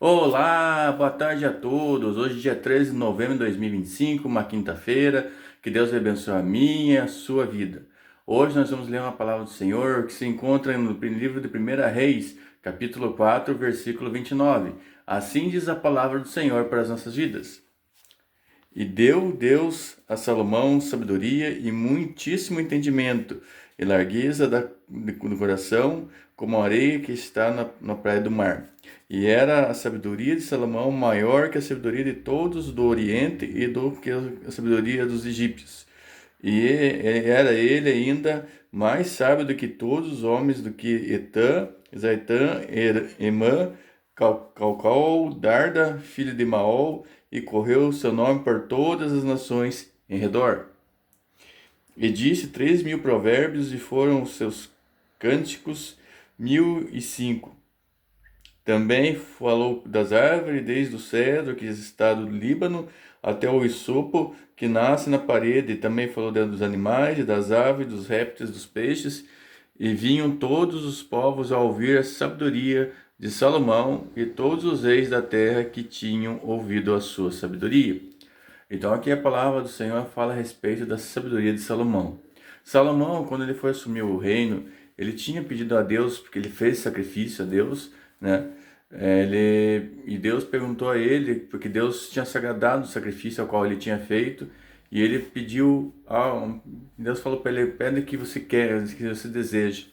Olá, boa tarde a todos. Hoje, dia 13 de novembro de 2025, uma quinta-feira. Que Deus abençoe a minha e a sua vida. Hoje nós vamos ler uma palavra do Senhor que se encontra no livro de 1 Reis, capítulo 4, versículo 29. Assim diz a palavra do Senhor para as nossas vidas. E deu Deus a Salomão sabedoria e muitíssimo entendimento, e largueza do coração, como a areia que está na praia do mar. E era a sabedoria de Salomão maior que a sabedoria de todos do Oriente e do que a sabedoria dos egípcios. Era ele ainda mais sábio do que todos os homens, do que Etã, Zaitã, Emã, Calcal, Darda, filho de Maol, e correu o seu nome por todas as nações em redor. E disse 3.000 provérbios, e foram os seus cânticos 1.005. Também falou das árvores, desde o cedro que está do Líbano até o isopo que nasce na parede. E também falou dos animais, e das aves, dos répteis, dos peixes. E vinham todos os povos a ouvir a sabedoria de Salomão, e todos os reis da terra que tinham ouvido a sua sabedoria. Então aqui a palavra do Senhor fala a respeito da sabedoria de Salomão. Salomão, quando ele foi assumir o reino, ele tinha pedido a Deus, porque ele fez sacrifício a Deus, né? E Deus perguntou a ele, porque Deus tinha se agradado do sacrifício ao qual ele tinha feito, e ele pediu, Deus falou para ele: pede o que você quer, o que você deseja.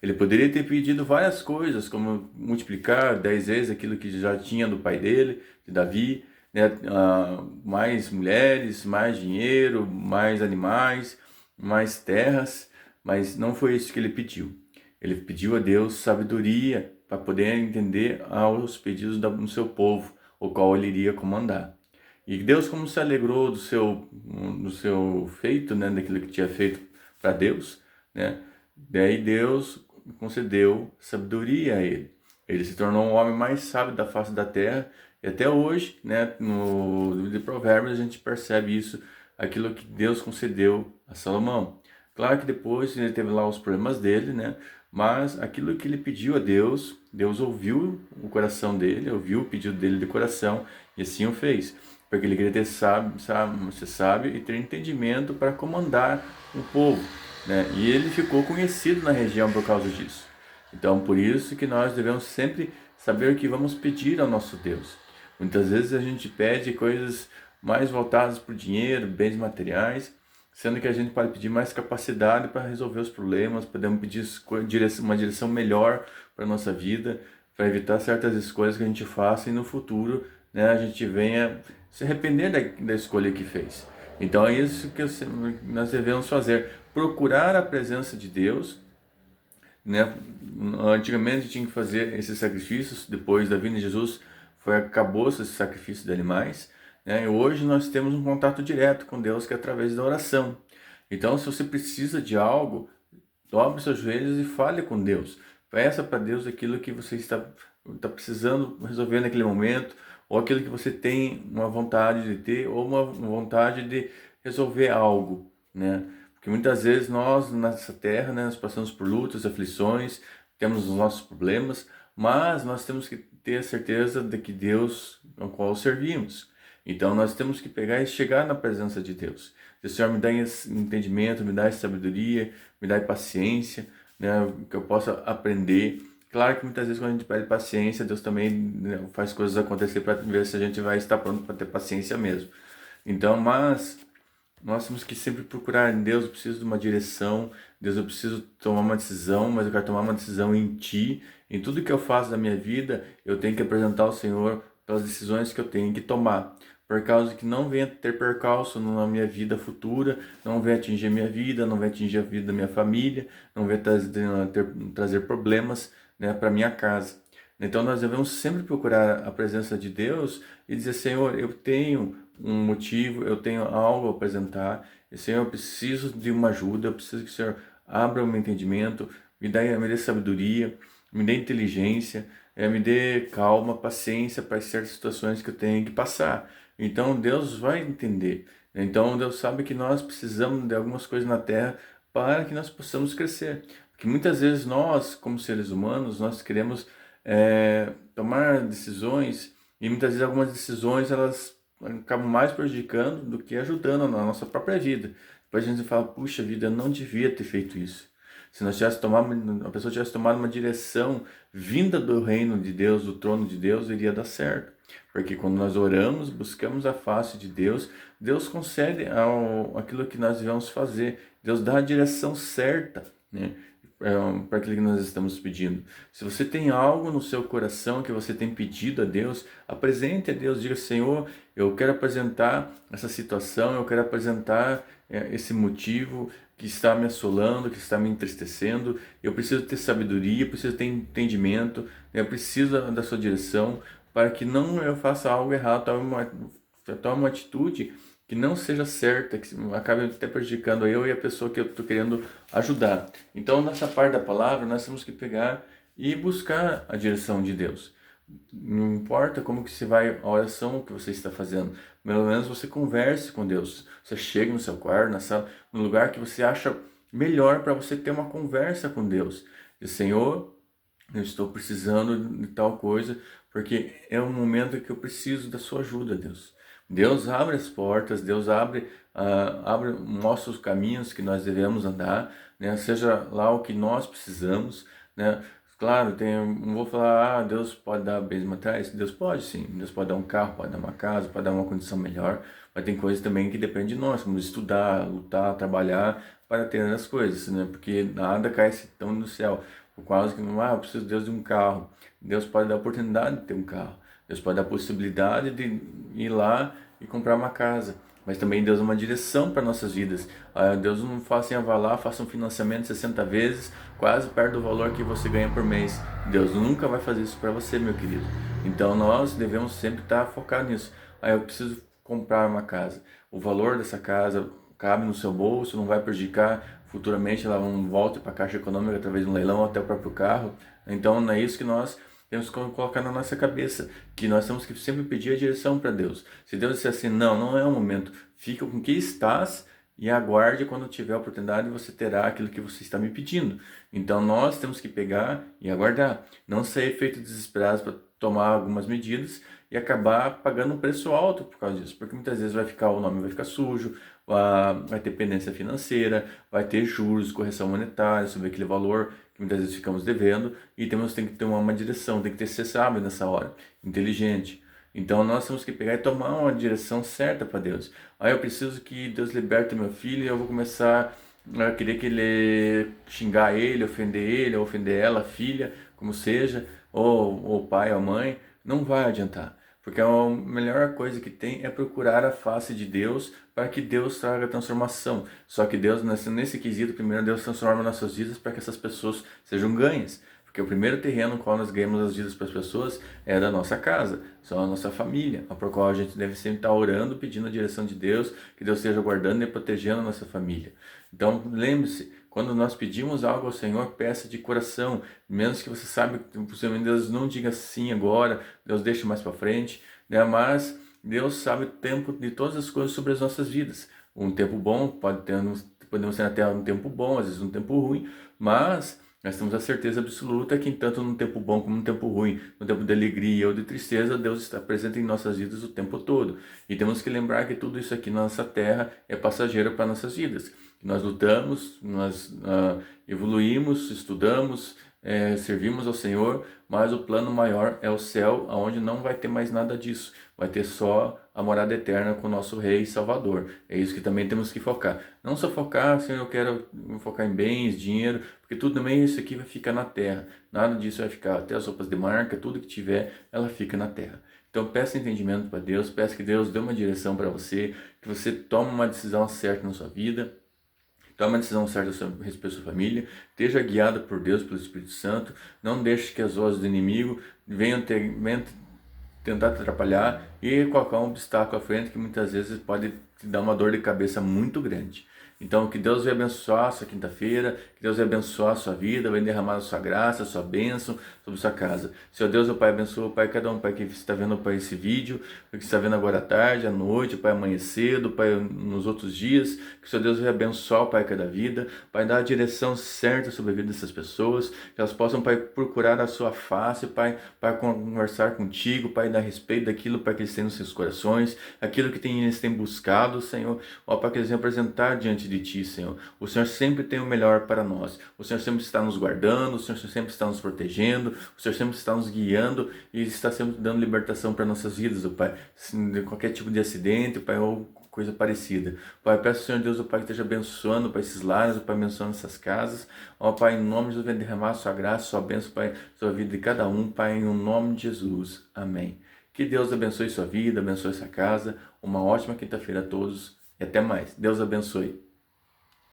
Ele poderia ter pedido várias coisas, como multiplicar 10 vezes aquilo que já tinha do pai dele, de Davi, né? Mais mulheres, mais dinheiro, mais animais, mais terras, mas não foi isso que ele pediu. Ele pediu a Deus sabedoria para poder entender aos pedidos do seu povo, o qual ele iria comandar. E Deus, como se alegrou do seu feito, né, daquilo que tinha feito para Deus, né? Daí Deus concedeu sabedoria a ele. Ele se tornou o homem mais sábio da face da terra, e até hoje, né, no livro de Provérbios, a gente percebe isso, aquilo que Deus concedeu a Salomão. Claro que depois ele teve lá os problemas dele, né? Mas aquilo que ele pediu a Deus, Deus ouviu o coração dele, ouviu o pedido dele de coração, e assim o fez. Porque ele queria ser sábio e ter entendimento para comandar o povo, né? E ele ficou conhecido na região por causa disso. Então, por isso que nós devemos sempre saber o que vamos pedir ao nosso Deus. Muitas vezes a gente pede coisas mais voltadas para o dinheiro, bens materiais, sendo que a gente pode pedir mais capacidade para resolver os problemas, podemos pedir uma direção melhor para a nossa vida, para evitar certas escolhas que a gente faça e no futuro, né, a gente venha se arrepender da escolha que fez. Então é isso que nós devemos fazer, procurar a presença de Deus, né? Antigamente tinha que fazer esses sacrifícios, depois da vinda de Jesus acabou-se esse sacrifício de animais, né? E hoje nós temos um contato direto com Deus, que é através da oração. Então, se você precisa de algo, dobre seus joelhos e fale com Deus. Peça para Deus aquilo que você está precisando resolver naquele momento, ou aquilo que você tem uma vontade de ter, ou uma vontade de resolver algo, né? Porque muitas vezes nós, nessa terra, né, nós passamos por lutas, aflições, temos os nossos problemas, mas nós temos que ter a certeza de que Deus ao qual servimos. Então nós temos que pegar e chegar na presença de Deus. O Senhor me dá entendimento, me dá sabedoria, me dá paciência, né, que eu possa aprender. Claro que muitas vezes quando a gente pede paciência, Deus também, né, faz coisas acontecer para ver se a gente vai estar pronto para ter paciência mesmo. Então, mas nós temos que sempre procurar em Deus. Eu preciso de uma direção, Deus, eu preciso tomar uma decisão, mas eu quero tomar uma decisão em Ti. Em tudo que eu faço da minha vida, eu tenho que apresentar ao Senhor pelas decisões que eu tenho que tomar, por causa que não venha ter percalço na minha vida futura, não venha atingir a minha vida, não venha atingir a vida da minha família, não venha trazer problemas, né, para minha casa. Então nós devemos sempre procurar a presença de Deus e dizer: Senhor, eu tenho um motivo, eu tenho algo a apresentar, e Senhor, eu preciso de uma ajuda, eu preciso que o Senhor abra o meu entendimento, me dê sabedoria, me dê inteligência, me dê calma, paciência para certas situações que eu tenho que passar. Então Deus vai entender. Então Deus sabe que nós precisamos de algumas coisas na terra para que nós possamos crescer. Porque muitas vezes nós, como seres humanos, nós queremos tomar decisões, e muitas vezes algumas decisões elas acabam mais prejudicando do que ajudando na nossa própria vida. Depois a gente fala, puxa vida, eu não devia ter feito isso. Se nós tivesse tomado, a pessoa tivesse tomado uma direção vinda do reino de Deus, do trono de Deus, iria dar certo. Porque quando nós oramos, buscamos a face de Deus, Deus concede aquilo que nós devemos fazer. Deus dá a direção certa, né, para aquilo que nós estamos pedindo. Se você tem algo no seu coração que você tem pedido a Deus, apresente a Deus, diga, Senhor, eu quero apresentar essa situação, eu quero apresentar esse motivo que está me assolando, que está me entristecendo, eu preciso ter sabedoria, eu preciso ter entendimento, né, eu preciso da sua direção, para que não eu faça algo errado, tome uma atitude que não seja certa, que acabe até prejudicando eu e a pessoa que eu estou querendo ajudar. Então, nessa parte da palavra, nós temos que pegar e buscar a direção de Deus. Não importa como que você vai, a oração que você está fazendo, pelo menos você converse com Deus. Você chega no seu quarto, na sala, no lugar que você acha melhor para você ter uma conversa com Deus. E Senhor, eu estou precisando de tal coisa, porque é um momento que eu preciso da sua ajuda, Deus. Deus abre as portas, Deus mostra os caminhos que nós devemos andar, né? Seja lá o que nós precisamos, né? Claro, não vou falar, Deus pode dar bens materiais. Deus pode sim, Deus pode dar um carro, pode dar uma casa, pode dar uma condição melhor, mas tem coisas também que dependem de nós, como estudar, lutar, trabalhar para ter as coisas, né? Porque nada cai tão do céu. Por causa que, eu preciso de Deus de um carro. Deus pode dar a oportunidade de ter um carro. Deus pode dar a possibilidade de ir lá e comprar uma casa. Mas também Deus dá uma direção para nossas vidas. Deus não fala assim, vá lá, faça um financiamento 60 vezes, quase perto do valor que você ganha por mês. Deus nunca vai fazer isso para você, meu querido. Então nós devemos sempre estar focados nisso. Eu preciso comprar uma casa. O valor dessa casa cabe no seu bolso, não vai prejudicar futuramente, ela não volta para a Caixa Econômica através de um leilão até o próprio carro. Então não é isso que nós temos que colocar na nossa cabeça, que nós temos que sempre pedir a direção para Deus. Se Deus disser assim, não é o momento, fica com o que estás e aguarde, quando tiver a oportunidade você terá aquilo que você está me pedindo. Então nós temos que pegar e aguardar, não ser feito desesperados para tomar algumas medidas e acabar pagando um preço alto por causa disso, porque muitas vezes o nome vai ficar sujo, vai ter pendência financeira, vai ter juros, correção monetária sobre aquele valor que muitas vezes ficamos devendo, e tem que ter uma direção, tem que ter ser sábio nessa hora, inteligente. Então nós temos que pegar e tomar uma direção certa para Deus. Eu preciso que Deus liberte meu filho e eu vou começar a querer que ele xingar ele, ou ofender ela, a filha, como seja, ou o pai ou a mãe, não vai adiantar. Porque a melhor coisa que tem é procurar a face de Deus para que Deus traga transformação. Só que Deus, nesse quesito, primeiro Deus transforma nossas vidas para que essas pessoas sejam ganhas. Porque o primeiro terreno no qual nós ganhamos as vidas para as pessoas é da nossa casa, são a nossa família, a qual a gente deve sempre estar orando, pedindo a direção de Deus, que Deus esteja guardando e protegendo a nossa família. Então, lembre-se, quando nós pedimos algo ao Senhor, peça de coração, menos que você sabe que possivelmente Deus não diga sim agora, Deus deixa mais para frente, né? Mas Deus sabe o tempo de todas as coisas sobre as nossas vidas. Um tempo bom, podemos ter até um tempo bom, às vezes um tempo ruim, mas nós temos a certeza absoluta que, tanto no tempo bom como no tempo ruim, no tempo de alegria ou de tristeza, Deus está presente em nossas vidas o tempo todo. E temos que lembrar que tudo isso aqui na nossa terra é passageiro para nossas vidas. Nós lutamos, nós evoluímos, estudamos, servimos ao Senhor, mas o plano maior é o céu, onde não vai ter mais nada disso. Vai ter só a morada eterna com o nosso Rei e Salvador. É isso que também temos que focar. Não só focar, Senhor, eu quero focar em bens, dinheiro, porque tudo também isso aqui vai ficar na terra. Nada disso vai ficar, até as roupas de marca, tudo que tiver, ela fica na terra. Então peça entendimento para Deus, peça que Deus dê uma direção para você, que você tome uma decisão certa na sua vida. Tome uma decisão certa a respeito da sua família, esteja guiado por Deus, pelo Espírito Santo, não deixe que as vozes do inimigo venham tentar te atrapalhar e colocar um obstáculo à frente que muitas vezes pode te dar uma dor de cabeça muito grande. Então, que Deus venha abençoar a sua quinta-feira, que Deus venha abençoar a sua vida, venha derramar a sua graça, a sua bênção sobre a sua casa. Senhor Deus, o Pai, abençoa, Pai, cada um, Pai, que está vendo, Pai, esse vídeo, que está vendo agora à tarde, à noite, Pai, amanhã cedo, Pai, nos outros dias, que o Senhor Deus venha abençoar, Pai, cada vida, Pai, dar a direção certa sobre a vida dessas pessoas, que elas possam, Pai, procurar a sua face, Pai, para conversar contigo, Pai, dar respeito daquilo, Pai, que eles têm nos seus corações, aquilo que eles têm buscado, Senhor, ó, Pai, que eles venham apresentar diante de Ti, Senhor. O Senhor sempre tem o melhor para nós, o Senhor sempre está nos guardando, o Senhor sempre está nos protegendo, o Senhor sempre está nos guiando e está sempre dando libertação para nossas vidas, ó Pai, de qualquer tipo de acidente, Pai, ou coisa parecida. Pai, peço ao Senhor Deus, ó Pai, que esteja abençoando, Pai, esses lares, ó Pai, abençoando essas casas, ó Pai, em nome de Jesus, venha derramar a sua graça, a sua bênção, Pai, sua vida de cada um, Pai, em nome de Jesus. Amém. Que Deus abençoe sua vida, abençoe essa casa, uma ótima quinta-feira a todos e até mais. Deus abençoe.